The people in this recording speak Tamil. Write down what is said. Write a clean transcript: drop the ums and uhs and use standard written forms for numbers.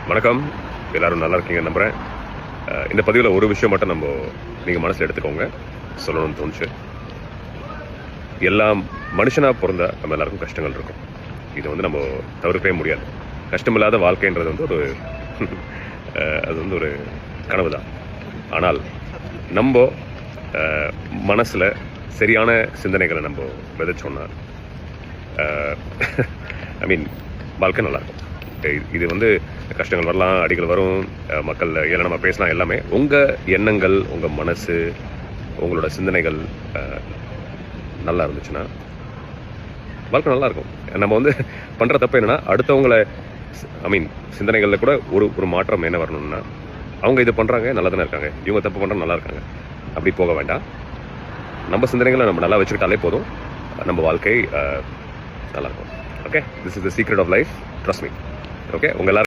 வணக்கம், எல்லாரும் நல்லா இருக்கீங்க நம்புகிறேன். இந்த பதிவில் ஒரு விஷயம் மட்டும் நீங்கள் மனசில் எடுத்துக்கோங்க, சொல்லணும்னு தோணுச்சு. எல்லாம் மனுஷனாக பிறந்த நம்ம எல்லாருக்கும் கஷ்டங்கள் இருக்கும். இது நம்ம தவிர்க்கவே முடியாது. கஷ்டமில்லாத வாழ்க்கைன்றது ஒரு அது ஒரு கனவு தான். ஆனால் நம்ம மனசில் சரியான சிந்தனைகளை நம்ம விதைச்சோன்னா வாழ்க்கை நல்லாயிருக்கும். இது கஷ்டங்கள் வரலாம், அடிகள் வரும், மக்கள் நம்ம பேசலாம். எல்லாமே உங்கள் எண்ணங்கள், உங்கள் மனசு, உங்களோட சிந்தனைகள் நல்லா இருந்துச்சுன்னா வாழ்க்கை நல்லாயிருக்கும். நம்ம பண்ணுற தப்பு என்னென்னா, அடுத்தவங்களை சிந்தனைகளில் கூட ஒரு மாற்றம் என்ன வரணும்னா, அவங்க இது பண்ணுறாங்க நல்லா தானே இருக்காங்க, இவங்க தப்பு பண்ணுறாங்க நல்லா இருக்காங்க, அப்படி போக வேண்டாம். நம்ம சிந்தனைகளை நம்ம நல்லா வச்சுக்கிட்டாலே போதும், நம்ம வாழ்க்கை நல்லாயிருக்கும். Okay, this is the secret of life, trust me. Okay, உங்கள் எல்லாரும்